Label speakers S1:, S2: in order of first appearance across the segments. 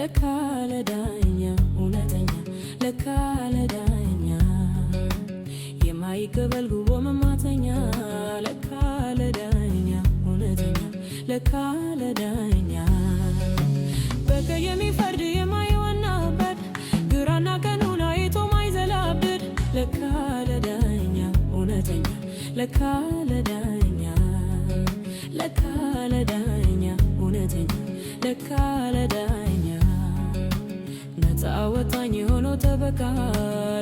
S1: ለካ ለዳኛ እውነተኛ ለካ ለዳኛ የማይቀበል ጉቦ መማተኛ ለካ ለዳኛ እውነተኛ ለካ ለዳኛ በቀኝ የሚፈርድ የማይወናበድ ግራና ቀኙን አይቶ ማይዘላብድ ለካ ለዳኛ እውነተኛ ለካ ለዳኛ ለካ ለዳኛ እውነተኛ ለካ ለዳኛ ነፃ አወጣኝ የሆነው ጠበቃ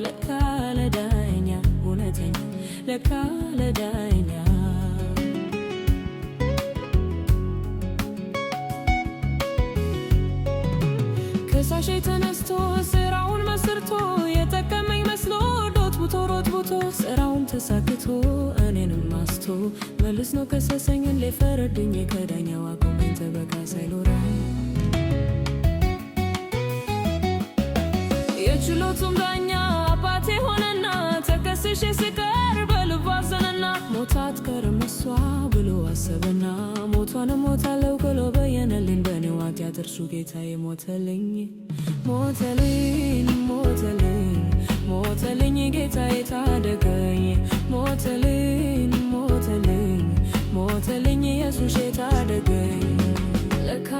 S1: ለካ ለዳኛ እውነተኛ ለካ ለዳኛ ከሳሼ ተነስቶ ስራውን መስርቶ የጠቀመኝ መስሎ ሮጥ ቡቶ ስራውን ተሳክቶ እኔንም አስቶ መልስ ነው ከሰሰኝን ሊፈረድኝ ከዳኛው አቆመኝ ጠበቃ ሳይኖራ የችሎቱም ዳኛ አባቴ ሆነና ተከስሼ ስቀር በልቡ አዘነና ሞት አትቀርም እሷ ብሎ አሰበና ሞቷንም ሞታለው ብሎ በየነልኝ በኔው ኃጢአት እርሱ ጌታዬ ሞተልኝ ሞተልኝ ሞተልኝ ሞተልኝ ጌታዬ ታደገኝ ሞተልኝ ሞተልኝ ሞተልኝ ኢየሱስ ታደገኝ ለካ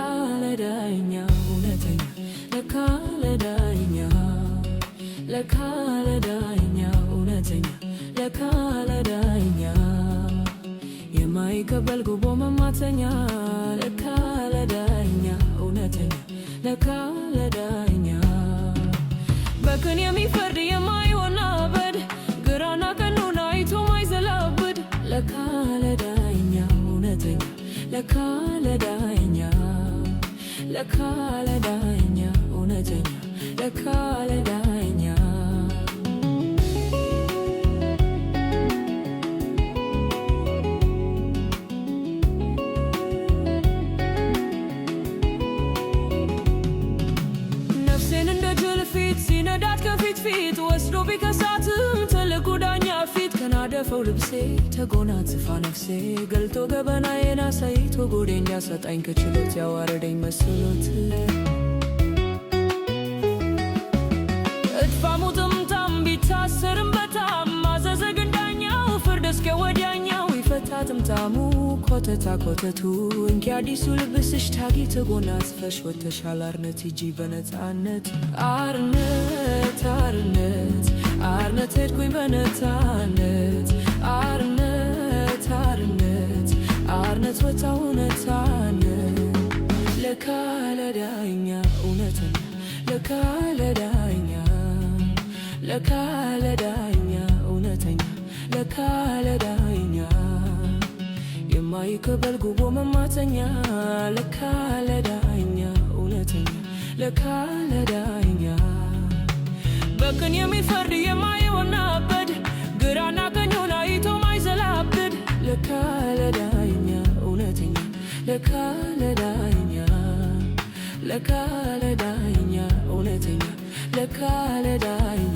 S1: ለዳኛ እውነተኛ ለካ ለዳኛ ለካ ለዳኛ እውነተኛ ለካ ለዳኛ የማይቀበል ጉቦ መማተኛ ለካ ለዳኛ እውነተኛ ለካ ለዳኛ በቅን የሚፈርድ የማይወናበድ ግራና ቀኙን አይቶ ማይዘላብድ ለካ ለዳኛ እውነተኛ ለካ ለዳኛ ለካ ለዳኛ እውነተኛ ለካ ለዳኛ ነፍሴን እንደ ጅል ፊት ሲነዳት ከፊት ፊት ወስዶ ቢከሳትም ትልቁ ዳኛ ፊት ከናደፈው ልብሴ ተጎናጽፋ ነፍሴ ገልጦ ገበናዬን አሳይቶ ጎዴን ያሰጣኝ ከችሎት ያዋረደኝ መስሎት እድፋሙ ጥምጣም ቢታሰርም በጣም ማዘዘ ግን ዳኛው ፍርድ እስከ ወዲያኛው ይፈታ ጥምጣሙ ኮተታ ኮተቱ እንኪ አዲሱ ልብስሽ ታጊ ተጎናጽፈሽ ወተሻል አርነት ሂጂ በነፃነት አርነት አርነት አርነት ሄድኩኝ በነፃነት አርነት አርነት አርነት ወጣሁ ነፃነት ለካ ለዳኛ እውነተኛ ለካ ለዳኛ ለካ ለዳኛ እውነተኛ ለካ ለዳኛ የማይቀበል ጉቦ መማተኛ ለካ ለዳኛ እውነተኛ ለካ ለዳኛ በቅን የሚፈርድ የማይወናበድ ግራና ቀኙን አይቶ ማይዘላብድ ለካ ለዳኛ እውነተኛ ለካ ለዳኛ ለካ ለዳኛ እውነተኛ ለካ ለዳኛ